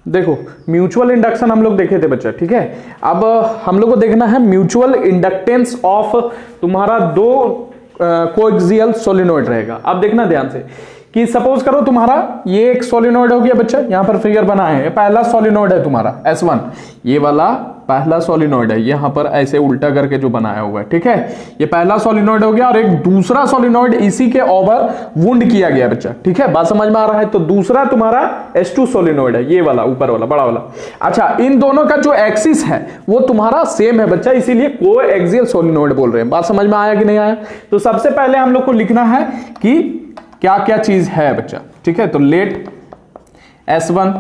देखो mutual induction हम लोग देखे थे बच्चा, ठीक है। अब हम लोग को देखना है म्यूचुअल इंडक्टेंस ऑफ तुम्हारा दो कोएक्सियल सोलिनॉइड रहेगा। अब देखना ध्यान से कि सपोज करो तुम्हारा ये एक सोलिनॉइड हो गया बच्चा, यहां पर फिगर बना है, पहला सोलिनॉइड है तुम्हारा S1, ये वाला पहला सोलिनॉइड है, यहां पर ऐसे उल्टा करके जो बनाया हुआ है, ठीक है। ये पहला सोलिनॉइड हो गया और एक दूसरा सोलिनॉइड इसी के ओवर वुंड किया गया बच्चा, ठीक है। बात समझ में आ रहा है। तो दूसरा तुम्हारा S2 सोलिनॉइड है, ये वाला ऊपर वाला बड़ा वाला। अच्छा, इन दोनों का जो एक्सिस है वो तुम्हारा सेम है बच्चा, इसीलिए कोएक्सियल सोलिनॉइड बोल रहे हैं। बात समझ में आया कि नहीं आया? तो सबसे पहले हम लोग को लिखना है कि क्या क्या चीज है बच्चा, ठीक है। तो लेट S1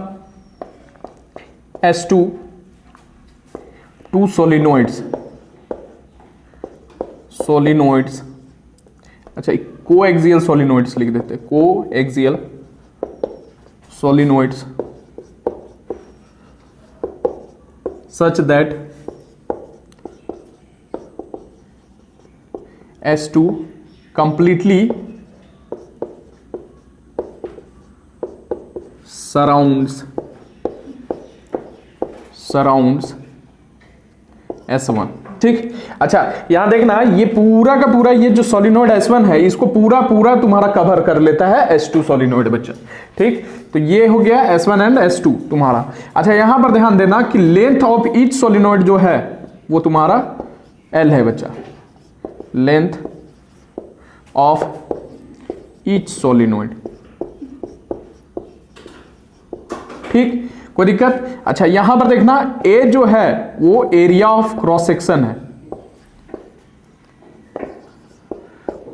S2 टू सोलिनॉइड्स, अच्छा कोएक्सियल सोलिनॉइड्स लिख देते हैं, coaxial solenoids such that S2 completely surrounds S1, ठीक। अच्छा यहां देखना, ये पूरा का पूरा ये जो सोलिनॉइड S1 है इसको पूरा तुम्हारा कवर कर लेता है S2 सोलिनॉइड बच्चा, ठीक। तो ये हो गया S1 एंड S2 तुम्हारा। अच्छा यहां पर ध्यान देना कि लेंथ ऑफ ईच सोलिनॉइड जो है वो तुम्हारा L है बच्चा, लेंथ ऑफ ईच सोलिनॉइड, ठीक, कोई दिक्कत? अच्छा यहां पर देखना ए जो है वो एरिया ऑफ क्रॉस सेक्शन है,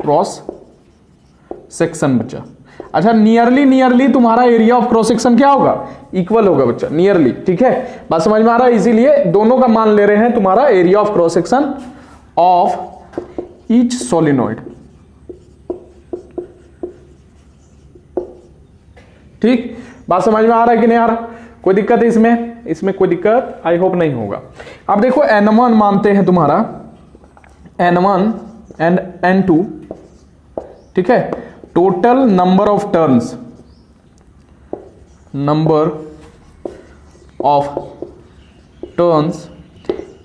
क्रॉस सेक्शन बच्चा। अच्छा नियरली तुम्हारा एरिया ऑफ क्रॉस सेक्शन क्या होगा? इक्वल होगा बच्चा, नियरली, ठीक है। बात समझ में आ रहा है? इसीलिए दोनों का मान ले रहे हैं तुम्हारा area of cross section of each solenoid, ठीक। बात समझ में आ रहा है कि नहीं आ रहा? कोई दिक्कत है इसमें कोई दिक्कत आई होप नहीं होगा। अब देखो N1 मानते हैं तुम्हारा, N1 एंड N2, ठीक है। Total number of turns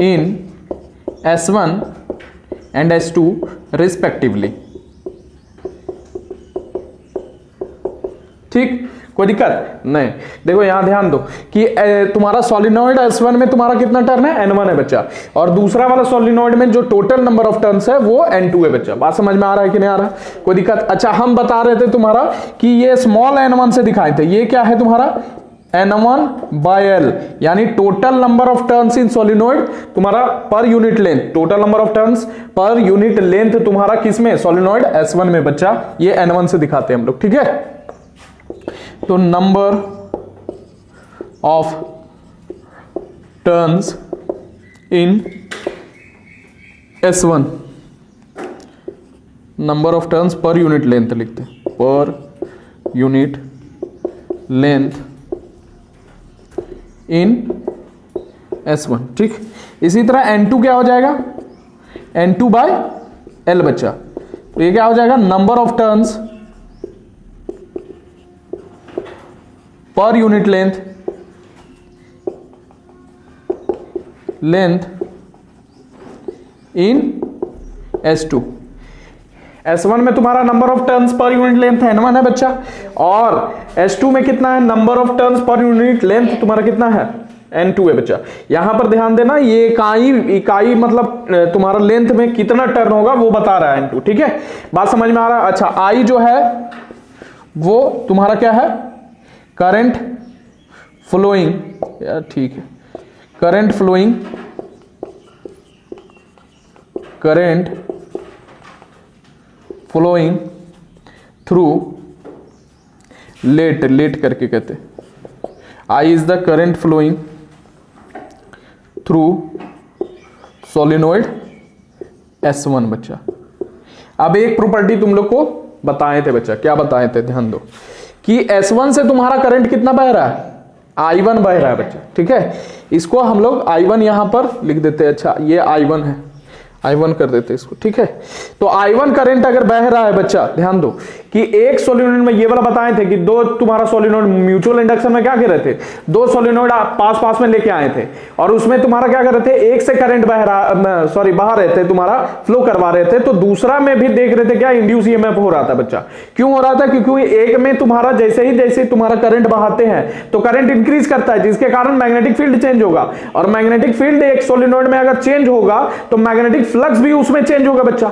in S1 and S2 respectively, ठीक, कोई दिक्कत नहीं। देखो यहां ध्यान दो कि तुम्हारा सोलिनॉइड S1 में तुम्हारा कितना टर्न है? N1 है बच्चा, और दूसरा वाला सोलिनॉइड में जो टोटल नंबर ऑफ टर्न्स है वो N2 है बच्चा। बात समझ में आ रहा है कि नहीं आ रहा? कोई दिक्कत? अच्छा हम बता रहे थे तुम्हारा कि ये स्मॉल n1 से दिखाए थे, ये क्या है तुम्हारा N1 बाय L, यानी total number of turns in solenoid तुम्हारा per unit length, total number of turns per unit length तुम्हारा किसमें? सोलिनॉइड S1 में बच्चा, ये N1 से दिखाते हैं हम लोग, ठीक है। तो number of turns in S1, number of turns per unit length लिखते हैं, पर यूनिट लेंथ इन S1, ठीक। इसी तरह N2 क्या हो जाएगा? N2 बाय L बच्चा, तो ये क्या हो जाएगा? Number of turns per unit length in S2। S1 में तुम्हारा number of turns per unit length N1 है बच्चा, और S2 में कितना है? Number of turns per unit length तुम्हारा कितना है? N2 है बच्चा। यहां पर ध्यान देना, ये इकाई मतलब तुम्हारा लेंथ में कितना टर्न होगा वो बता रहा है N2, ठीक है। बात समझ में आ रहा है? अच्छा I जो है वो तुम्हारा क्या है? करंट फ्लोइंग, यार ठीक है, करंट फ्लोइंग थ्रू लेट करके कहते हैं, I is the current flowing through solenoid S1 बच्चा। अब एक प्रॉपर्टी तुम लोग को बताए थे बच्चा, क्या बताए थे? ध्यान दो कि S1 से तुम्हारा करंट कितना बह रहा है? I1 बह रहा है बच्चा, ठीक है। इसको हम लोग I1 यहां पर लिख देते हैं। अच्छा ये I1 है, I1 कर देते हैं इसको, ठीक है। तो I1 करंट अगर बह रहा है बच्चा, ध्यान दो, कि एक सोलिनॉइड में ये वाला बताए थे कि दो तुम्हारा सोलिनॉइड म्यूचुअल इंडक्शन में क्या कर रहे थे, दो सोलिनॉइड पास पास में लेके आए थे और उसमें तुम्हारा क्या कर रहे थे, एक से करंट बहा रहे थे, तुम्हारा फ्लो करवा रहे थे, तो दूसरा में भी देख रहे थे क्या इंड्यूस ईएमएफ हो रहा था बच्चा। क्यों हो रहा था, क्योंकि एक में तुम्हारा जैसे तुम्हारा करंट बहाते हैं तो करंट इंक्रीज करता है, जिसके कारण मैग्नेटिक फील्ड चेंज होगा, और मैग्नेटिक फील्ड एक सोलिनॉइड में अगर चेंज होगा तो मैग्नेटिक फ्लक्स भी उसमें चेंज होगा बच्चा,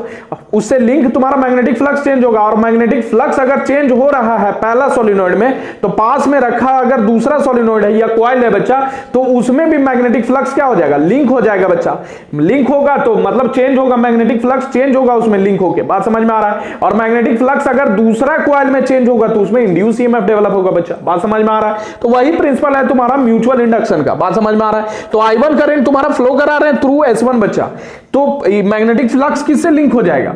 उससे लिंक तुम्हारा मैग्नेटिक फ्लक्स चेंज होगा, और मैग्नेटिक फ्लक्स अगर चेंज हो रहा है पहला सोलिनॉइड में तो पास में रखा अगर दूसरा सोलिनॉइड है या कॉइल है बच्चा, तो उसमें भी मैग्नेटिक फ्लक्स क्या हो जाएगा, लिंक हो जाएगा बच्चा। लिंक होगा तो मतलब चेंज होगा, मैग्नेटिक फ्लक्स चेंज होगा उसमें लिंक होके, बात समझ में आ रहा है। और मैग्नेटिक फ्लक्स अगर दूसरा कॉइल में चेंज होगा तो उसमें इंड्यूस ईएमएफ डेवलप होगा बच्चा, बात समझ में आ रहा है। तो वही प्रिंसिपल है तुम्हारा म्यूचुअल इंडक्शन का, बात समझ में आ रहा है। तो I1 करंट तुम्हारा फ्लो करा रहे हैं थ्रू S1 बच्चा, तो मैग्नेटिक फ्लक्स किससे लिंक हो जाएगा,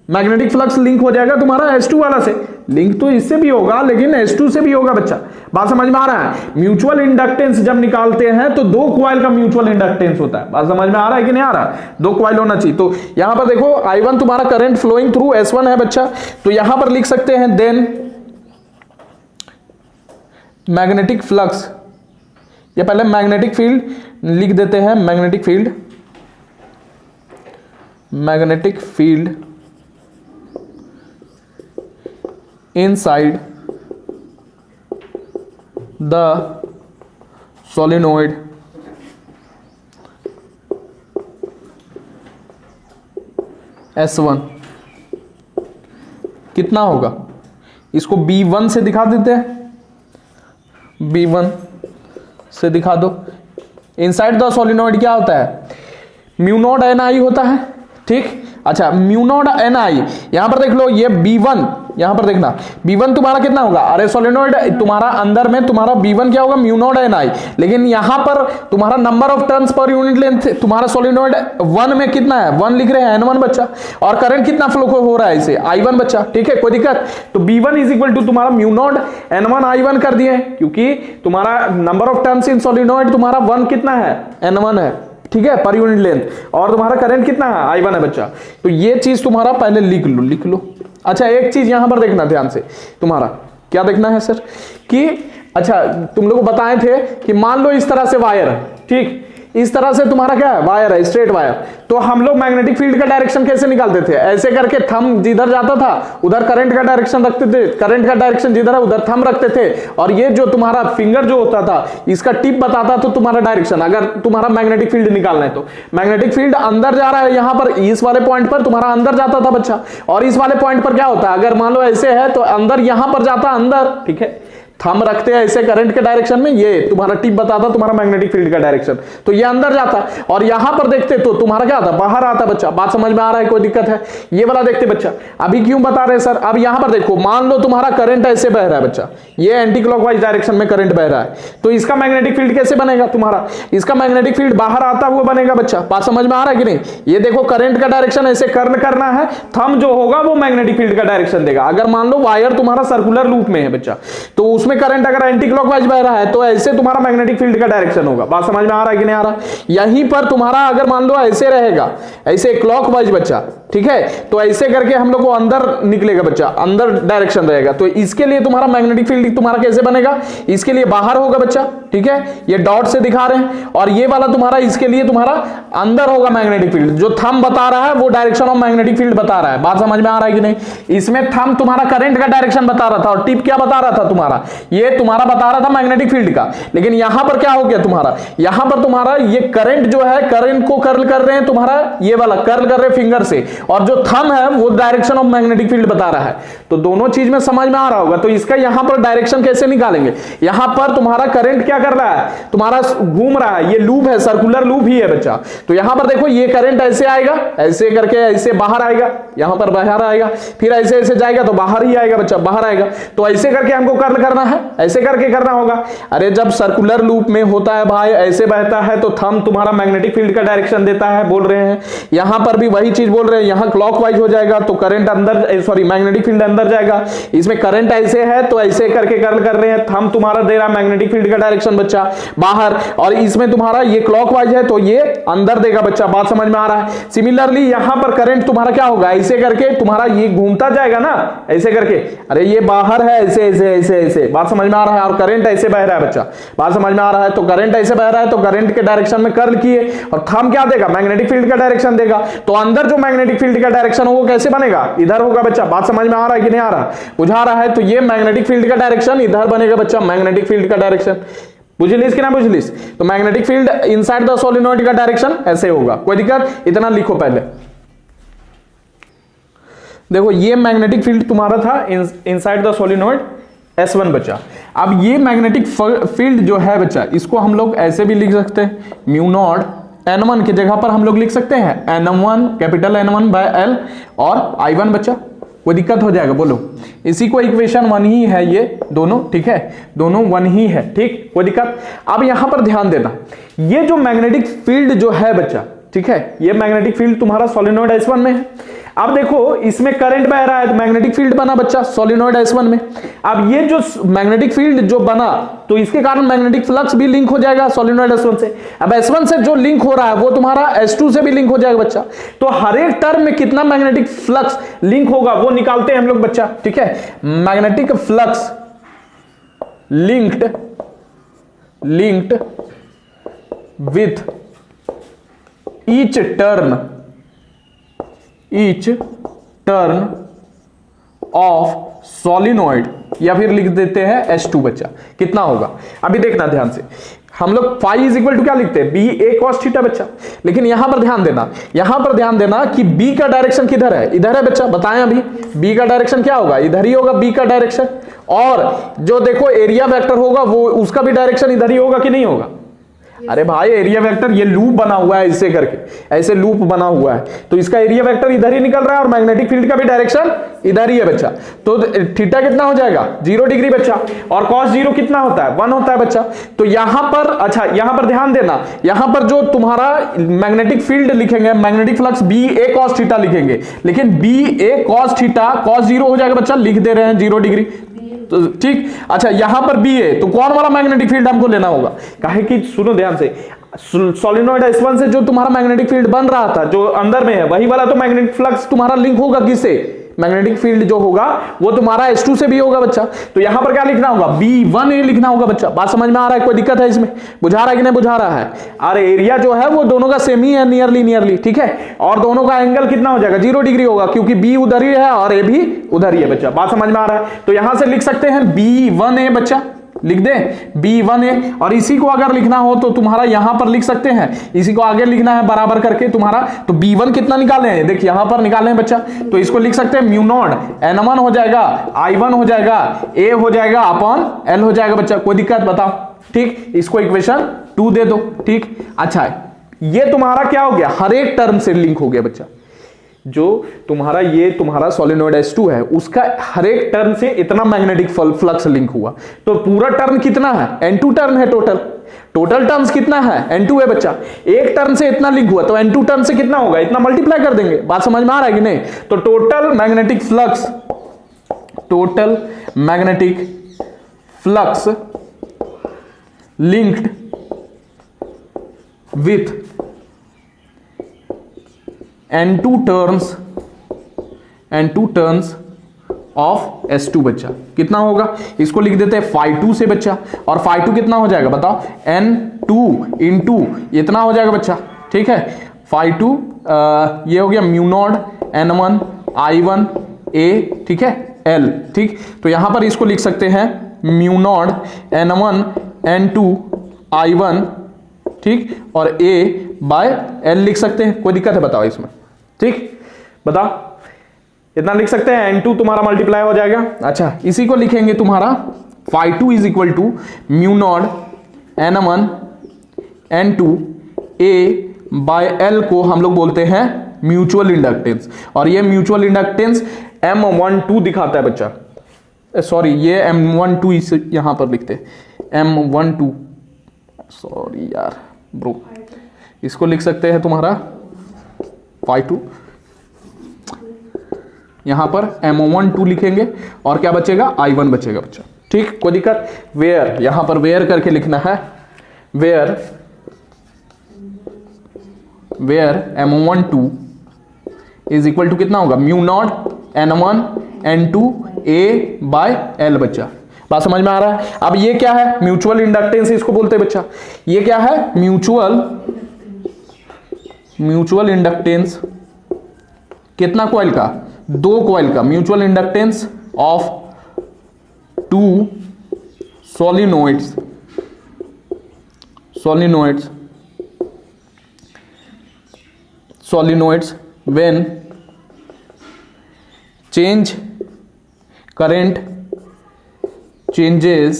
मैग्नेटिक फ्लक्स लिंक हो जाएगा तुम्हारा S2 वाला से, लिंक तो इससे भी होगा लेकिन S2 से भी होगा बच्चा, बात समझ में आ रहा है। म्यूचुअल इंडक्टेंस जब निकालते हैं तो दो कॉइल का म्यूचुअल इंडक्टेंस होता है, बात समझ में आ रहा है कि नहीं आ रहा, दो कॉइल होना चाहिए। तो यहां पर देखो I1 तुम्हारा करंट फ्लोइंग थ्रू S1 है बच्चा, तो यहां पर लिख सकते हैं देन मैग्नेटिक फ्लक्स, या पहले मैग्नेटिक फील्ड लिख देते हैं, magnetic field inside the solenoid S1 कितना होगा, इसको B1 से दिखा देते हैं, B1 से दिखा दो। इनसाइड द सोलिनॉइड क्या होता है, म्यू नॉट Ni होता है, ठीक। अच्छा म्यू नॉट Ni, यहां पर देख लो ये B1, यहां पर देखना B1 तुम्हारा कितना होगा, अरे सोलिनॉइड तुम्हारा अंदर में तुम्हारा B1 क्या होगा, म्यू नॉट Ni, लेकिन यहां पर तुम्हारा number of turns per unit length तुम्हारा सोलिनॉइड 1 में कितना है, 1 लिख रहे हैं N1 बच्चा, और करंट कितना फ्लो हो रहा है इसे I1 बच्चा, ठीक है, कोई दिक्कत। तो B1 इज इक्वल टू तुम्हारा म्यू नॉट N1 I1 कर दिए, क्योंकि तुम्हारा number of turns in solenoid तुम्हारा 1 कितना है, N1 है, ठीक है, पर यूनिट लेंथ, और तुम्हारा करंट कितना है, I1 है बच्चा। तो ये चीज तुम्हारा पहले लिख लो। अच्छा एक चीज यहां पर देखना ध्यान से, तुम्हारा क्या देखना है सर कि अच्छा तुम लोग को बताए थे कि मान लो इस तरह से वायर है, ठीक, इस तरह से तुम्हारा क्या है, वायर है, स्ट्रेट वायर, तो हम लोग मैग्नेटिक फील्ड का डायरेक्शन कैसे निकालते थे, ऐसे करके थंब जिधर जाता था उधर करंट का डायरेक्शन रखते थे, करंट का डायरेक्शन जिधर है उधर थंब रखते थे, और ये जो तुम्हारा फिंगर जो होता था इसका टिप बताता तो तुम्हारा डायरेक्शन, अगर तुम्हारा मैग्नेटिक फील्ड निकालना है तो मैग्नेटिक फील्ड अंदर जा रहा है, यहां पर इस वाले पॉइंट पर तुम्हारा अंदर जाता था बच्चा, और इस वाले पॉइंट पर क्या होता है, अगर मान लो ऐसे है तो अंदर यहां पर जाता अंदर, ठीक है, थंब रखते हैं ऐसे करंट के डायरेक्शन में, ये तुम्हारा टिप बताता तुम्हारा मैग्नेटिक फील्ड का डायरेक्शन, तो ये अंदर जाता, और यहां पर देखते तो तुम्हारा क्या आता, बाहर आता बच्चा, बात समझ में आ रहा है, कोई दिक्कत है, ये वाला देखते बच्चा। अभी क्यों बता रहे हैं सर, अब यहां पर देखो मान लो तुम्हारा करंट ऐसे बह रहा है बच्चा, ये एंटी क्लॉकवाइज डायरेक्शन में करंट बह रहा है, तो इसका मैग्नेटिक फील्ड कैसे बनेगा तुम्हारा, इसका मैग्नेटिक फील्ड बाहर आता हुआ बनेगा बच्चा, बात समझ में आ रहा है कि नहीं। ये देखो करंट का डायरेक्शन ऐसे कर्ल करना है, थंब जो होगा वो मैग्नेटिक फील्ड का डायरेक्शन देगा। अगर मान लो वायर तुम्हारा सर्कुलर लूप में है बच्चा, तो उसमें करंट अगर एंटी क्लॉकवाइज बह रहा है तो ऐसे तुम्हारा मैग्नेटिक फील्ड का डायरेक्शन होगा, बात समझ में आ रहा है कि नहीं आ रहा। यहीं पर तुम्हारा अगर मान लो ऐसे रहेगा, ऐसे क्लॉकवाइज बच्चा, ठीक है, तो ऐसे करके हम लोग को अंदर निकलेगा बच्चा, अंदर डायरेक्शन रहेगा, तो इसके लिए तुम्हारा मैग्नेटिक फील्ड तुम्हारा कैसे बनेगा, इसके लिए बाहर होगा बच्चा, ठीक है, ये डॉट से दिखा रहे हैं, और ये वाला तुम्हारा इसके लिए तुम्हारा अंदर होगा मैग्नेटिक फील्ड, जो थंब बता रहा है वो डायरेक्शन ऑफ मैग्नेटिक फील्ड बता रहा है, बात समझ में आ रहा है कि नहीं। इसमें थंब तुम्हारा करंट का डायरेक्शन बता रहा था, और टिप क्या बता रहा था तुम्हारा, ये तुम्हारा बता रहा था मैग्नेटिक फील्ड का, लेकिन यहां पर क्या हो गया तुम्हारा, यहां पर तुम्हारा ये करंट जो है, करंट को कर्ल कर रहे हैं तुम्हारा, ये वाला कर्ल कर रहे हैं फिंगर से, और जो थंब है वो डायरेक्शन ऑफ मैग्नेटिक फील्ड बता रहा है, तो दोनों चीज में समझ में आ रहा होगा। तो इसका यहां पर डायरेक्शन कैसे निकालेंगे, यहां पर तुम्हारा करंट क्या कर रहा है, तुम्हारा घूम रहा है, ये लूप है, सर्कुलर लूप ही है बच्चा, तो यहां पर देखो ये करंट ऐसे आएगा, ऐसे करके ऐसे बाहर आएगा, यहां पर बाहर आएगा, फिर ऐसे ऐसे जाएगा तो बाहर ही आएगा बच्चा, बाहर आएगा, तो ऐसे करके हमको कर्ल करना है, ऐसे करके करना होगा। अरे जब सर्कुलर लूप में होता है भाई, ऐसे बहता है, तो थंब तुम्हारा मैग्नेटिक फील्ड का डायरेक्शन देता है, बोल रहे हैं, यहां पर भी वही चीज बोल रहे हैं, यहां क्लॉकवाइज हो जाएगा तो करंट अंदर, सॉरी मैग्नेटिक फील्ड अंदर जाएगा, इसमें करंट ऐसे है तो ऐसे करके कर्ल कर रहे हैं, थंब तुम्हारा दे रहा मैग्नेटिक फील्ड का डायरेक्शन डायरेक्शन बच्चा बाहर, और इसमें तुम्हारा ये क्लॉकवाइज है तो ये अंदर देगा बच्चा। बात समझ में आ रहा है। सिमिलरली यहां पर करंट तुम्हारा क्या होगा, ऐसे करके तुम्हारा ये घूमता जाएगा ना, ऐसे करके, अरे ये बाहर है ऐसे ऐसे ऐसे ऐसे, बात समझ में आ रहा है, और करंट ऐसे बह रहा है बच्चा, बात समझ में आ रहा है। तो करंट ऐसे बह रहा है तो करंट के डायरेक्शन में कर्ल किए और थंब क्या देगा, मैग्नेटिक फील्ड का डायरेक्शन देगा। तो अंदर जो मैग्नेटिक फील्ड का डायरेक्शन होगा कैसे बनेगा, इधर होगा बच्चा। बात समझ में आ रहा है कि नहीं आ रहा, बुझा रहा है। तो ये मैग्नेटिक फील्ड का डायरेक्शन इधर बनेगा बच्चा, मैग्नेटिक फील्ड का डायरेक्शन। बुझलिस कि ना बुझलिस। तो magnetic field inside the solenoid का डायरेक्शन ऐसे होगा। कोई दिक्कत, इतना लिखो पहले। देखो ये मैग्नेटिक फील्ड तुम्हारा था इनसाइड द सोलिनॉइड S1 बच्चा। अब ये मैग्नेटिक फील्ड जो है बच्चा, इसको हम लोग ऐसे भी लिख सकते हैं, म्यू नॉट N1 की जगह पर हम लोग लिख सकते हैं N1 capital N1 by L और I1 बच्चा। कोई दिक्कत हो जाएगा बोलो, इसी को इक्वेशन 1 ही है ये दोनों, ठीक है, दोनों 1 ही है, ठीक, कोई दिक्कत। अब यहां पर ध्यान देना, ये जो मैग्नेटिक फील्ड जो है बच्चा, ठीक है, ये मैग्नेटिक फील्ड तुम्हारा सोलिनॉइड S1 में है। अब देखो इसमें करंट बह रहा है तो मैग्नेटिक फील्ड बना बच्चा सोलिनॉइड S1 में। अब ये जो मैग्नेटिक फील्ड जो बना तो इसके कारण मैग्नेटिक फ्लक्स भी लिंक हो जाएगा सोलिनॉइड S1 से। अब S1 से जो लिंक हो रहा है वो तुम्हारा S2 से भी लिंक हो जाएगा बच्चा। तो हर एक टर्म में कितना मैग्नेटिक फ्लक्स लिंक होगा वो निकालते हैं हम लोग बच्चा, ठीक है। Magnetic flux linked with each turn of solenoid, या फिर लिख देते हैं S2 बच्चा। कितना होगा अभी देखना ध्यान से, हम लोग फाई इज इक्वल टू क्या लिखते हैं, बी ए कॉस थीटा बच्चा। लेकिन यहां पर ध्यान देना कि बी का डायरेक्शन किधर है, इधर है बच्चा। बताएं अभी बी का डायरेक्शन क्या होगा, इधर ही होगा बी का डायरेक्शन। और जो देखो एरिया वेक्टर होगा वो उसका भी डायरेक्शन इधर ही होगा कि नहीं होगा। अरे भाई एरिया वेक्टर ये लूप बना हुआ है, ऐसे करके ऐसे लूप बना हुआ है तो इसका एरिया वेक्टर इधर ही निकल रहा है और मैग्नेटिक फील्ड का भी डायरेक्शन इधर ही है बच्चा। तो थीटा कितना हो जाएगा 0 डिग्री बच्चा, और cos 0 कितना होता है 1 होता है बच्चा। तो यहां पर अच्छा यहां पर ध्यान देना, यहां पर जो तुम्हारा मैग्नेटिक फील्ड लिखेंगे, मैग्नेटिक फ्लक्स बी ए cos थीटा लिखेंगे, लेकिन बी ए cos थीटा cos 0 हो जाएगा बच्चा, लिख दे रहे हैं 0 डिग्री, तो ठीक। अच्छा यहां पर बी है तो कौन वाला मैग्नेटिक फील्ड हमको लेना होगा, काहे कि सुनो ध्यान से, सोलिनॉइड S1 से जो तुम्हारा मैग्नेटिक फील्ड बन रहा था जो अंदर में है वही वाला तो मैग्नेटिक फ्लक्स तुम्हारा लिंक होगा किससे, मैग्नेटिक फील्ड जो होगा वो तुम्हारा S2 से भी होगा बच्चा। तो यहां पर क्या लिखना होगा B1A लिखना होगा बच्चा। बात समझ में आ रहा है, कोई दिक्कत है इसमें, बुझा रहा है कि नहीं बुझा रहा है। और एरिया जो है वो दोनों का सेम ही है, नियरली, ठीक है। और दोनों का एंगल कितना हो जाएगा 0 डिग्री होगा क्योंकि B उधर ही है और A भी उधर ही है बच्चा। बात समझ में आ रहा है। तो यहां से लिख सकते हैं B1A बच्चा, लिख दे B1A। और इसी को अगर लिखना हो तो तुम्हारा यहां पर लिख सकते हैं, इसी को आगे लिखना है बराबर करके तुम्हारा। तो B1 कितना निकाले हैं, देखिए यहां पर निकाले हैं बच्चा, तो इसको लिख सकते हैं म्यू नॉट N1 हो जाएगा, I1 हो जाएगा, A हो जाएगा अपॉन L हो जाएगा बच्चा। कोई दिक्कत बताओ, ठीक। इसको इक्वेशन 2 दे दो, ठीक। अच्छा ये तुम्हारा क्या हो गया, हर एक टर्म से लिंक हो गया बच्चा। जो तुम्हारा ये तुम्हारा सोलिनॉइड S2 है उसका हर एक टर्न से इतना मैग्नेटिक फ्लक्स लिंक हुआ। तो पूरा टर्न कितना है N2 टर्न है, टोटल टर्न्स कितना है N2 है बच्चा। एक टर्न से इतना लिंक हुआ तो N2 टर्न से कितना होगा, इतना मल्टीप्लाई कर देंगे। बात समझ में आ रहा है कि नहीं। तो total magnetic flux linked with N2 turns of S2 बच्चा कितना होगा, इसको लिख देते हैं phi2 से बच्चा। और phi2 कितना हो जाएगा बताओ, N2 इंटू इतना हो जाएगा बच्चा, ठीक है। phi2 ये हो गया mu naught N1 I1 A, ठीक है, L, ठीक। तो यहां पर इसको लिख सकते हैं mu naught N1 N2 I1, ठीक, और A बाय L लिख सकते हैं। कोई दिक्कत है बताओ इसमें, ठीक, बताओ इतना लिख सकते हैं। N2 तुम्हारा मल्टीप्लाई हो जाएगा। अच्छा इसी को लिखेंगे तुम्हारा phi2 is equal to mu naught N1 N2 A by L को हम लोग बोलते हैं म्यूचुअल इंडक्टेंस। और ये म्यूचुअल इंडक्टेंस M12 दिखाता है बच्चा, सॉरी ये M12 इसे यहां पर लिखते M12, सॉरी यार ब्रो, इसको लिख सकते हैं तुम्हारा phi2, यहां पर M12 लिखेंगे और क्या बचेगा I1 बचेगा बच्चा, ठीक, कोई दिक्कत? वेयर, यहां पर वेयर करके लिखना है, where M12 is equal to कितना होगा, mu naught N1 N2 A by L बच्चा। बात समझ में आ रहा है? अब ये क्या है, म्यूचुअल इंडक्टेंस इसको बोलते हैं बच्चा। ये क्या है, म्यूचुअल इंडक्टेंस कितना कॉइल का, 2 कॉइल का, mutual inductance of 2 सोलिनोइड्स when current changes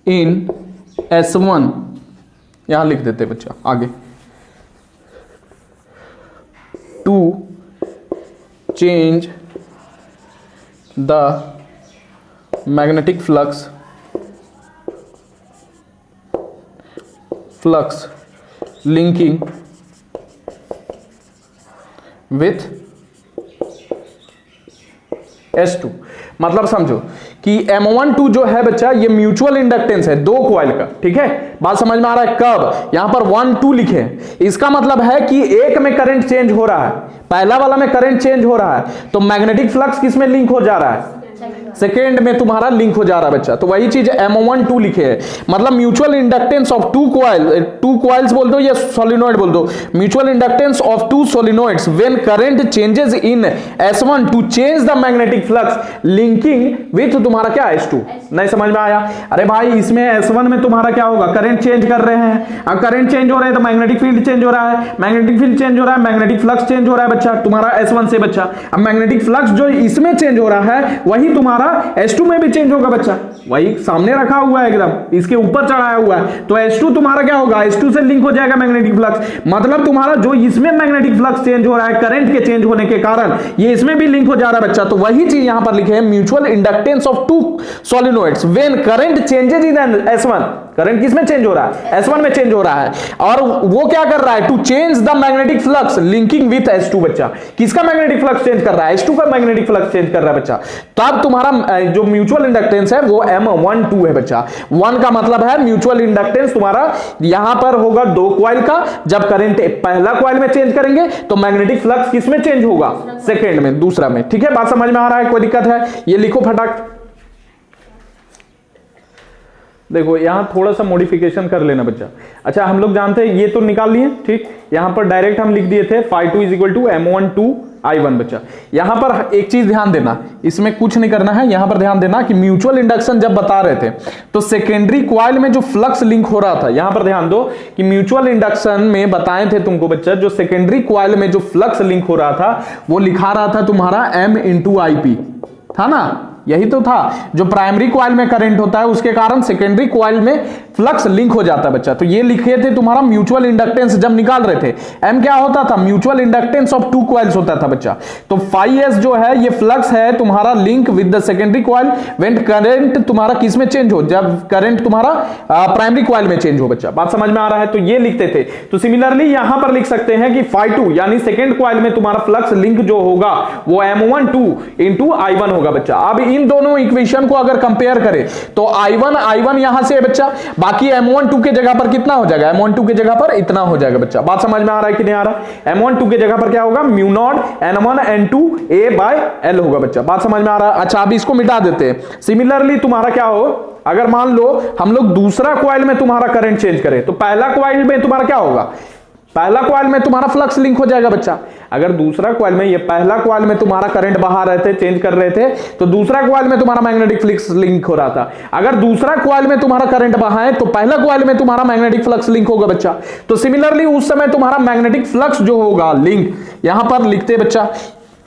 in S1, यहां लिख देते बच्चा आगे, to change the magnetic flux linking with S2। मतलब समझो कि M12 जो है बच्चा ये म्यूचुअल इंडक्टेंस है 2 कॉइल का, ठीक है। बात समझ में आ रहा है? कब यहां पर 1 2 लिखे हैं, इसका मतलब है कि एक में करंट चेंज हो रहा है, पहला वाला में करंट चेंज हो रहा है, तो मैग्नेटिक फ्लक्स किस में लिंक हो जा रहा है, सेकेंड में तुम्हारा लिंक हो जा रहा है बच्चा। तो वही चीज M12 लिखे है, मतलब म्यूचुअल इंडक्टेंस ऑफ 2 कॉइल्स बोल दो या सोलिनॉइड बोल दो, mutual inductance of 2 solenoids when current changes in S1 to change the magnetic flux linking with तुम्हारा क्या, S2। नहीं समझ में आया? अरे भाई इसमें S1 में तुम्हारा क्या होगा, करंट चेंज कर रहे हैं, अब करंट चेंज हो रहे हैं तो मैग्नेटिक फील्ड चेंज हो रहा है, मैग्नेटिक फील्ड चेंज हो रहा है, मैग्नेटिक फ्लक्स चेंज हो रहा है बच्चा तुम्हारा S1 से बच्चा। अब मैग्नेटिक फ्लक्स जो इसमें चेंज हो रहा है वही तुम्हारा S2 में भी चेंज होगा बच्चा, वही सामने रखा हुआ है एकदम, इसके ऊपर चढ़ाया हुआ है, तो S2 तुम्हारा क्या होगा, S2 से लिंक हो जाएगा मैग्नेटिक फ्लक्स। मतलब तुम्हारा जो इसमें मैग्नेटिक फ्लक्स चेंज हो रहा है करंट के चेंज होने के कारण, ये इसमें भी लिंक हो जा रहा है बच्चा। तो वही चीज यहां पर लिखे हैं, mutual inductance of 2 solenoids when current changes in S1, current किसमें चेंज हो रहा है, S1 में चेंज हो रहा है, और वो क्या कर रहा है, to change the magnetic flux linking with S2 बच्चा। किसका मैग्नेटिक फ्लक्स चेंज कर रहा है, S2 का मैग्नेटिक फ्लक्स चेंज कर रहा है बच्चा। तब तुम्हारा जो म्यूचुअल इंडक्टेंस है वो M12 है बच्चा। 1 का मतलब है म्यूचुअल इंडक्टेंस तुम्हारा यहां पर होगा 2 कॉइल का, जब करंट पहला कॉइल में चेंज करेंगे तो मैग्नेटिक फ्लक्स किसमें चेंज होगा, सेकेंड में, दूसरा में। ठीक है, बात समझ में आ रहा है? कोई दिक्कत है? ये लिखो फटाक। देखो यहां थोड़ा सा मॉडिफिकेशन कर लेना बच्चा। अच्छा हम लोग जानते हैं, ये तो निकाल लिए, ठीक। यहां पर डायरेक्ट हम लिख दिए थे phi2 is equal to M12I1 बच्चा। यहां पर एक चीज ध्यान देना, इसमें कुछ नहीं करना है, यहां पर ध्यान देना कि म्यूचुअल इंडक्शन जब बता रहे थे तो सेकेंडरी कॉइल में जो फ्लक्स लिंक हो रहा था, यहां पर ध्यान दो कि म्यूचुअल इंडक्शन में बताए थे तुमको बच्चा, जो सेकेंडरी कॉइल में जो फ्लक्स लिंक हो रहा था वो लिखा रहा था तुम्हारा M×IP, था ना? यही तो था, जो प्राइमरी कॉइल में करंट होता है उसके कारण सेकेंडरी कॉइल में फ्लक्स लिंक हो जाता है बच्चा। तो ये लिखे थे तुम्हारा म्यूचुअल इंडक्टेंस जब निकाल रहे थे, M क्या होता था, म्यूचुअल इंडक्टेंस ऑफ 2 कॉइल्स होता था बच्चा। तो phi s जो है ये फ्लक्स है तुम्हारा link with the secondary coil when current तुम्हारा किस में चेंज हो, जब करंट तुम्हारा प्राइमरी कॉइल में चेंज हो बच्चा। बात समझ में आ रहा है? तो ये लिखते थे। तो सिमिलरली यहां पर लिख सकते हैं कि phi2 यानी सेकेंड कॉइल में तुम्हारा फ्लक्स लिंक जो होगा वो M12×I1 होगा बच्चा। अब इन दोनों इक्वेशन को अगर कंपेयर करें तो I1 यहां से है बच्चा, बाकी M12 के जगह पर कितना हो जाएगा, M12 के जगह पर इतना हो जाएगा बच्चा। बात समझ में आ रहा है कि नहीं आ रहा? M12 के जगह पर क्या होगा, mu naught N1 N2 A by L होगा बच्चा। बात समझ में आ रहा है? अच्छा अब इसको मिटा देते हैं। सिमिलरली तुम्हारा क्या हो, अगर मान लो हम लोग दूसरा कॉइल में तुम्हारा करंट चेंज करें तो पहला कॉइल में तुम्हारा क्या होगा, पहला कॉइल में तुम्हारा फ्लक्स लिंक हो जाएगा बच्चा। अगर दूसरा कॉइल में, ये पहला कॉइल में तुम्हारा करंट बहा रहे थे, चेंज कर रहे थे, तो दूसरा कॉइल में तुम्हारा मैग्नेटिक फ्लक्स लिंक हो रहा था। अगर दूसरा कॉइल में तुम्हारा करंट बहा है तो पहला कॉइल में तुम्हारा मैग्नेटिक फ्लक्स लिंक होगा बच्चा। तो सिमिलरली उस समय तुम्हारा मैग्नेटिक फ्लक्स जो होगा लिंक, यहां पर लिखते बच्चा,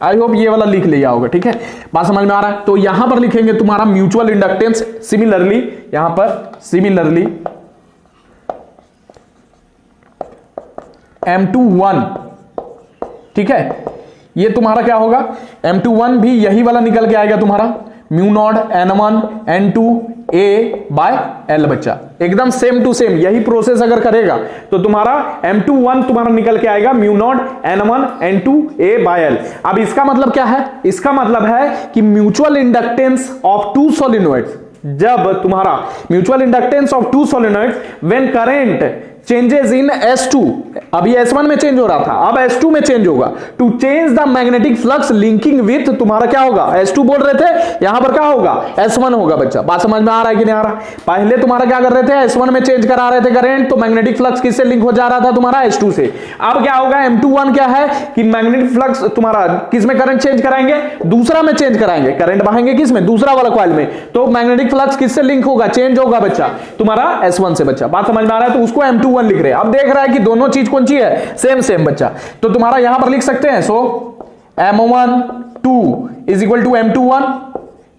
आई होप ये वाला लिख लिया होगा, ठीक है। बात समझ में आ रहा है? तो यहां पर लिखेंगे तुम्हारा म्यूचुअल इंडक्टेंस, सिमिलरली यहां पर सिमिलरली M21, ठीक है। ये तुम्हारा क्या होगा, M21 भी यही वाला निकल के आएगा तुम्हारा, mu naught N1 N2 A by L बच्चा, एकदम सेम टू सेम यही प्रोसेस अगर करेगा तो तुम्हारा M21 तुम्हारा निकल के आएगा mu naught N1 N2 A by L। अब इसका मतलब क्या है, इसका मतलब है कि mutual inductance of two solenoids, जब तुम्हारा mutual inductance of two solenoids when current changes in S2, अभी S1 में चेंज हो रहा था, अब S2 में चेंज होगा, to change the magnetic flux linking with तुम्हारा क्या होगा, S2 बोल रहे थे, यहां पर क्या होगा, S1 होगा बच्चा। बात समझ में आ रहा है कि नहीं आ रहा? पहले तुम्हारा क्या कर रहे थे, S1 में चेंज करा रहे थे करंट, तो मैग्नेटिक फ्लक्स किससे लिंक हो जा रहा था तुम्हारा, S2 से। अब क्या होगा, M21 क्या है कि मैग्नेटिक फ्लक्स तुम्हारा किस में करंट चेंज कराएंगे, दूसरा में चेंज कराएंगे, करंट बहाएंगे किस में, दूसरा वाला कॉइल में, तो मैग्नेटिक फ्लक्स किससे लिंक होगा, चेंज होगा बच्चा तुम्हारा S1 से बच्चा। बात समझ में आ रहा है? तो उसको M21 लिख रहे हैं। अब देख रहा है कि दोनों चीज कौन सी है, सेम सेम बच्चा, तो तुम्हारा यहां पर लिख सकते हैं, so M12 is equal to M21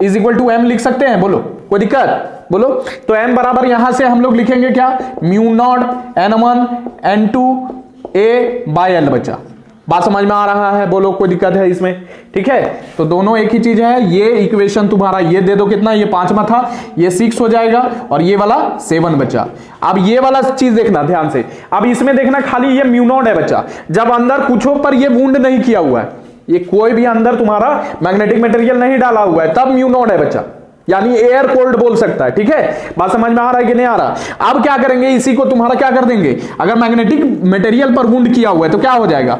is equal to M लिख सकते हैं, बोलो कोई दिक्कत, बोलो। तो M बराबर यहां से हम लोग लिखेंगे क्या, mu naught N1 N2 A by L बच्चा। बात समझ में आ रहा है, बोलो कोई दिक्कत है इसमें, ठीक है। तो दोनों एक ही चीज है, ये इक्वेशन तुम्हारा ये दे दो कितना, ये 5 था, ये 6 हो जाएगा और ये वाला 7 बच्चा। अब ये वाला चीज देखना ध्यान से, अब इसमें देखना खाली ये म्यू नॉट है बच्चा, जब अंदर कुछ पर ये वुंड नहीं किया हुआ है, ये कोई भी अंदर तुम्हारा मैग्नेटिक मटेरियल नहीं डाला हुआ है, तब म्यू नॉट है बच्चा, यानी एयर कोल्ड बोल सकता है, ठीक है। बात समझ में आ रहा है कि नहीं आ रहा? अब क्या करेंगे, इसी को तुम्हारा क्या कर देंगे, अगर मैग्नेटिक मटेरियल पर वुंड किया हुआ है तो क्या हो जाएगा,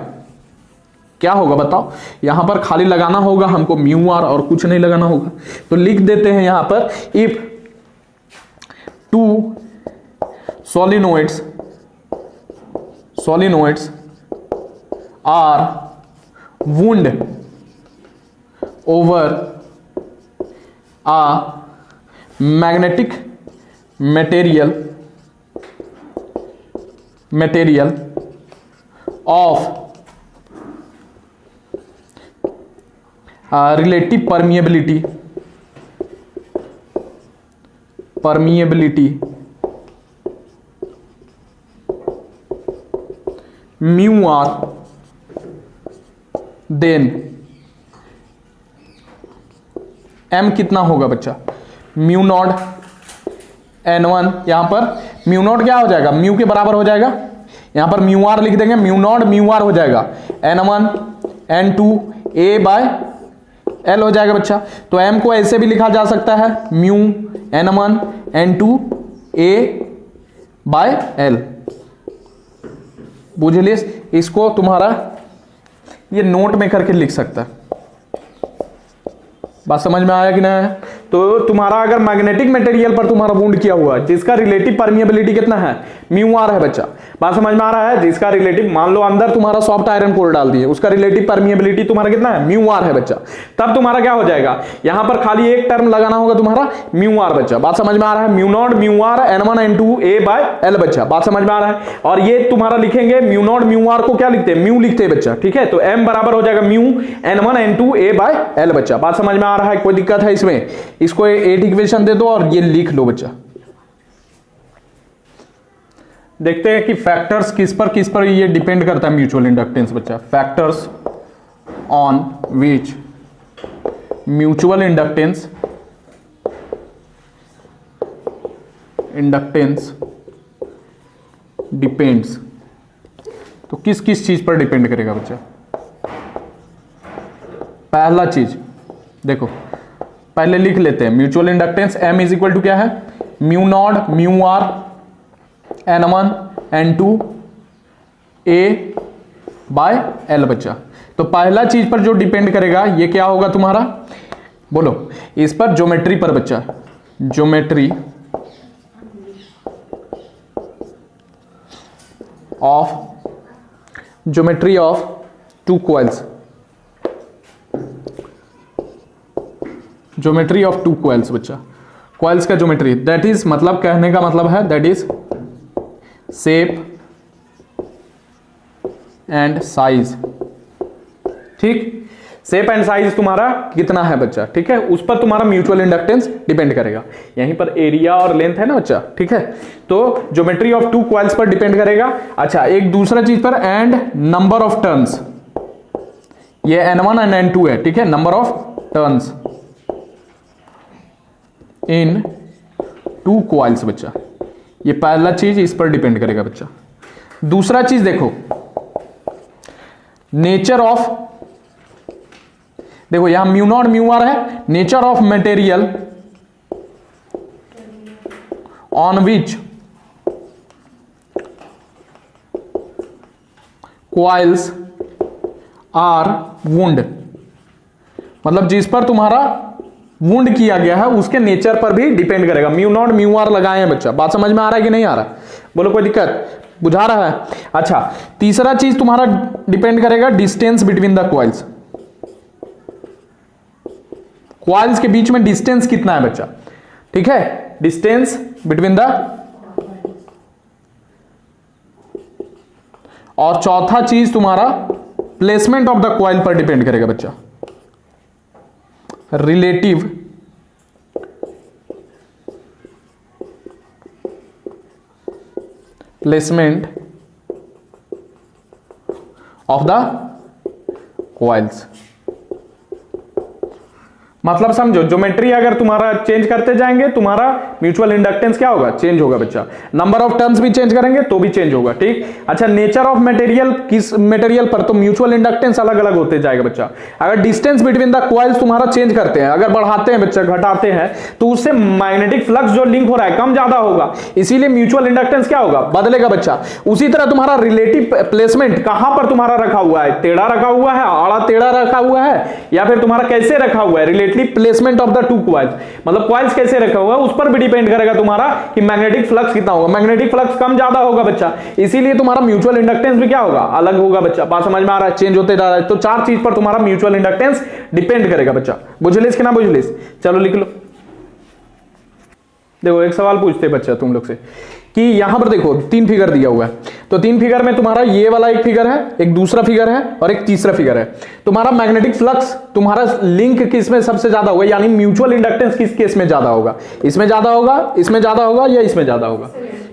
क्या होगा बताओ, यहां पर खाली लगाना होगा हमको म्यू आर और कुछ नहीं लगाना होगा, तो लिख देते हैं यहां पर, if two solenoids are wound over a magnetic material of relative permeability mu r, then m कितना होगा बच्चा, म्यू नॉट N1, यहां पर म्यू नॉट क्या हो जाएगा, म्यू के बराबर हो जाएगा, यहां पर म्यू आर लिख देंगे, म्यू नॉट म्यू आर हो जाएगा N1 N2 A by L हो जाएगा बच्चा। तो M को ऐसे भी लिखा जा सकता है, mu N1 N2 A by L, बुझलिए। इसको तुम्हारा ये नोट में करके लिख सकता है, बात समझ में आया कि नहीं? तो तुम्हारा अगर मैग्नेटिक मटेरियल पर तुम्हारा वुंड किया हुआ है जिसका रिलेटिव परमिएबिलिटी कितना है, म्यू आर है बच्चा, बात समझ में आ रहा है, जिसका रिलेटिव, मान लो अंदर तुम्हारा सॉफ्ट आयरन कोर डाल दिए, उसका रिलेटिव परमिएबिलिटी तुम्हारा कितना है, म्यू आर है बच्चा, तब तुम्हारा क्या हो जाएगा, यहां पर खाली एक टर्म लगाना होगा तुम्हारा म्यू आर बच्चा। बात समझ में आ रहा है, mu naught mu r N1 N2 A by L बच्चा, बात समझ में आ रहा है। और ये तुम्हारा लिखेंगे म्यू नॉट म्यू आर को क्या लिखते हैं, म्यू लिखते हैं बच्चा, ठीक है। तो M बराबर हो जाएगा mu N1 N2 A by L बच्चा। बात समझ में आ रहा है, कोई दिक्कत है इसमें? इसको 8 इक्वेशन दे दो और ये लिख लो बच्चा। देखते हैं कि फैक्टर्स किस पर ये डिपेंड करता है म्यूचुअल इंडक्टेंस बच्चा। Factors on which mutual inductance depends, तो किस किस चीज पर डिपेंड करेगा बच्चा। पहला चीज देखो, पहले लिख लेते हैं, mutual inductance M is equal to क्या है, mu naught mu r N1 N2 A by L बच्चा। तो पहला चीज पर जो डिपेंड करेगा ये क्या होगा तुम्हारा, बोलो, इस पर ज्योमेट्री पर बच्चा, geometry of two coils, geometry of two coils बच्चा। कॉइल्स का ज्योमेट्री, दैट इज, मतलब कहने का मतलब है that is shape and size, ठीक। शेप एंड साइज तुम्हारा कितना है बच्चा, ठीक है, उस पर तुम्हारा म्यूचुअल इंडक्टेंस डिपेंड करेगा। यहीं पर एरिया और लेंथ है ना बच्चा, ठीक है। तो ज्योमेट्री ऑफ टू कॉइल्स पर डिपेंड करेगा। अच्छा, एक दूसरा चीज पर, एंड नंबर ऑफ टर्न्स, ये N1 एंड N2 है, ठीक है, number of turns, in two coils बच्चा, ये पहला चीज इस पर डिपेंड करेगा बच्चा। दूसरा चीज देखो, नेचर ऑफ, देखो यहां म्यू नॉट म्यू आर है, nature of material on which coils are wound, मतलब जिस पर तुम्हारा वुंड किया गया है उसके नेचर पर भी डिपेंड करेगा। म्यू नॉट म्यू आर लगाए हैं बच्चा, बात समझ में आ रहा है कि नहीं आ रहा? बोलो कोई दिक्कत, बुझा रहा है? अच्छा, तीसरा चीज तुम्हारा डिपेंड करेगा distance between the coils, coils के बीच में डिस्टेंस कितना है बच्चा, ठीक है, डिस्टेंस बिटवीन द, और चौथा चीज तुम्हारा प्लेसमेंट ऑफ द कॉइल पर डिपेंड करेगा बच्चा, relative placement of the coils. मतलब समझो, ज्योमेट्री अगर तुम्हारा चेंज करते जाएंगे तुम्हारा म्यूचुअल इंडक्टेंस क्या होगा, चेंज होगा बच्चा। नंबर ऑफ टर्न्स भी चेंज करेंगे तो भी चेंज होगा, ठीक। अच्छा, नेचर ऑफ मटेरियल, किस मटेरियल पर, तो म्यूचुअल इंडक्टेंस अलग अलग होते जाएगा बच्चा। अगर डिस्टेंस बिटवीन द कॉइल्स तुम्हारा चेंज करते हैं, अगर बढ़ाते हैं बच्चा, घटाते हैं, तो उससे मैग्नेटिक फ्लक्स जो लिंक हो रहा है कम ज्यादा होगा, इसीलिए म्यूचुअल इंडक्टेंस क्या होगा, बदलेगा बच्चा। उसी तरह तुम्हारा रिलेटिव प्लेसमेंट कहां पर तुम्हारा रखा हुआ है, टेढ़ा रखा हुआ है, आड़ा टेढ़ा रखा हुआ है, या फिर तुम्हारा कैसे रखा हुआ है, relative placement of the two coils, मतलब कॉइल्स कैसे रखा हुआ है उस पर भी डिपेंड करेगा तुम्हारा कि मैग्नेटिक फ्लक्स कितना होगा। मैग्नेटिक फ्लक्स कम ज्यादा होगा बच्चा, इसीलिए तुम्हारा म्यूचुअल इंडक्टेंस भी क्या होगा, अलग होगा बच्चा। बात समझ में आ रहा है? चेंज होते जा रहा है। तो चार चीज पर तुम्हारा म्यूचुअल इंडक्टेंस डिपेंड करेगा बच्चा। बुझलिस कि ना बुझलिस? चलो लिख लो। देखो एक सवाल पूछते बच्चा तुम लोग से कि यहां पर देखो तीन फिगर दिया हुआ है, तो तीन फिगर में तुम्हारा ये वाला एक फिगर है, एक दूसरा फिगर है और एक तीसरा फिगर है। तुम्हारा मैग्नेटिक फ्लक्स तुम्हारा लिंक किस में सबसे ज्यादा होगा, यानी म्यूचुअल इंडक्टेंस किस केस में ज्यादा होगा, इसमें ज्यादा होगा, इसमें ज्यादा होगा या इसमें ज्यादा होगा,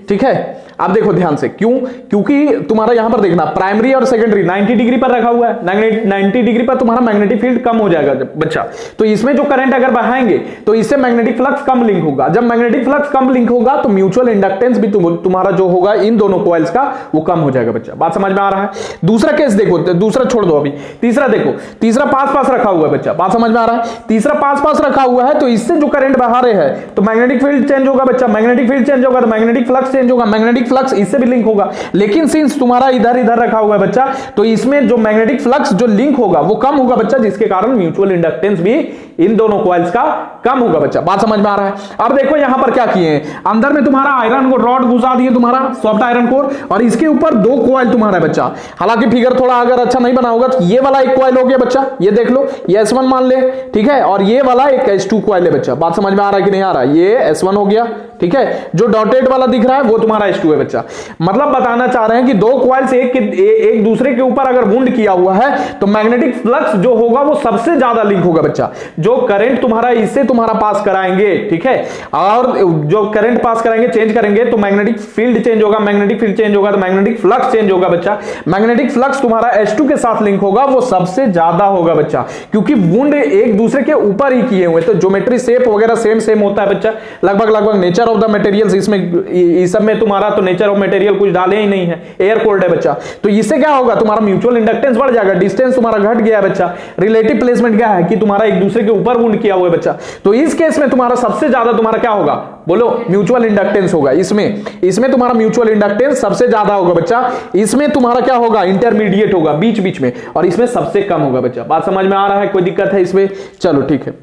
ठीक है। आप देखो ध्यान से, क्यों? क्योंकि तुम्हारा यहां पर देखना प्राइमरी और सेकेंडरी 90 डिग्री पर रखा हुआ है, 90 डिग्री पर तुम्हारा मैग्नेटिक फील्ड कम हो जाएगा बच्चा। तो इसमें जो करंट अगर बढ़ाएंगे तो इससे मैग्नेटिक फ्लक्स कम लिंक होगा। जब मैग्नेटिक फ्लक्स कम लिंक होगा तो म्यूचुअल इंडक्टेंस भी तुम्हारा जो होगा इन दोनों कॉइल्स का वो कम हो जाएगा बच्चा। बात समझ में आ रहा है? दूसरा केस देखो, दूसरा छोड़ दो अभी, तीसरा देखो, तीसरा पास पास रखा हुआ है बच्चा। बात समझ में आ रहा है? तीसरा पास पास रखा हुआ है तो इससे जो करंट बहा रहे हैं तो मैग्नेटिक फील्ड चेंज होगा बच्चा, मैग्नेटिक फील्ड चेंज होगा तो मैग्नेटिक फ्लक्स चेंज होगा, मैग्नेटिक फ्लक्स इससे भी लिंक होगा। लेकिन सिंस तुम्हारा इधर इधर रखा हुआ है बच्चा, तो इसमें जो मैग्नेटिक फ्लक्स जो लिंक होगा वो कम होगा बच्चा, जिसके कारण म्यूचुअल इंडक्टेंस भी इन दोनों कॉइल्स का कम होगा बच्चा। बात समझ में आ रहा है? अब देखो यहां पर क्या किए हैं, अंदर में तुम्हारा आयरन को रॉड घुसा दिए, तुम्हारा सॉफ्ट आयरन कोर, और इसके ऊपर दो कॉइल तुम्हारा है बच्चा। हालांकि फिगर थोड़ा अगर अच्छा नहीं बना होगा तो ये वाला एक कॉइल हो गया बच्चा, ये देख लो, ये S1 मान ले, ठीक है, और ये वाला एक H2 कॉइल है बच्चा। बात समझ में आ रहा है कि नहीं आ रहा है? ये S1 हो गया, ठीक है, जो डॉटेड वाला दिख रहा है वो तुम्हारा H2 है बच्चा। मतलब बताना चाह रहे हैं कि दो कॉइल्स एक दूसरे के ऊपर अगर वुंड किया हुआ है तो मैग्नेटिक फ्लक्स जो होगा वो सबसे ज्यादा लिंक होगा बच्चा। जो करंट तुम्हारा इससे तुम्हारा पास कराएंगे, ठीक है, और जो करंट पास कराएंगे चेंज करेंगे तो मैग्नेटिक फील्ड चेंज होगा, मैग्नेटिक फील्ड चेंज होगा तो मैग्नेटिक फ्लक्स चेंज होगा बच्चा। मैग्नेटिक फ्लक्स तुम्हारा H2 के साथ लिंक होगा, वो सबसे ज्यादा होगा बच्चा, क्योंकि वुंड एक दूसरे के ऊपर ही किए हुए, तो ज्योमेट्री शेप वगैरह सेम होता है बच्चा, लगभग नेचर ऑफ द मटेरियल्स इसमें, इस सब में तुम्हारा तो नेचर ऑफ मटेरियल कुछ डाले ही नहीं है, एयर कोल्ड है बच्चा। तो इससे क्या होगा, तुम्हारा म्यूचुअल इंडक्टेंस बढ़ जाएगा, डिस्टेंस तुम्हारा घट गया है बच्चा। रिलेटिव प्लेसमेंट क्या है कि तुम्हारा एक दूसरे के ऊपर वुंड किया हुआ है बच्चा, तो इस केस में तुम्हारा सबसे ज्यादा तुम्हारा क्या होगा, बोलो, म्यूचुअल इंडक्टेंस होगा। इसमें तुम्हारा म्यूचुअल इंडक्टेंस सबसे ज्यादा होगा बच्चा। इसमें तुम्हारा क्या होगा, इंटरमीडिएट होगा बीच बीच में, और इसमें सबसे कम होगा बच्चा। बात समझ में आ रहा है? कोई दिक्कत है इसमें? चलो ठीक है।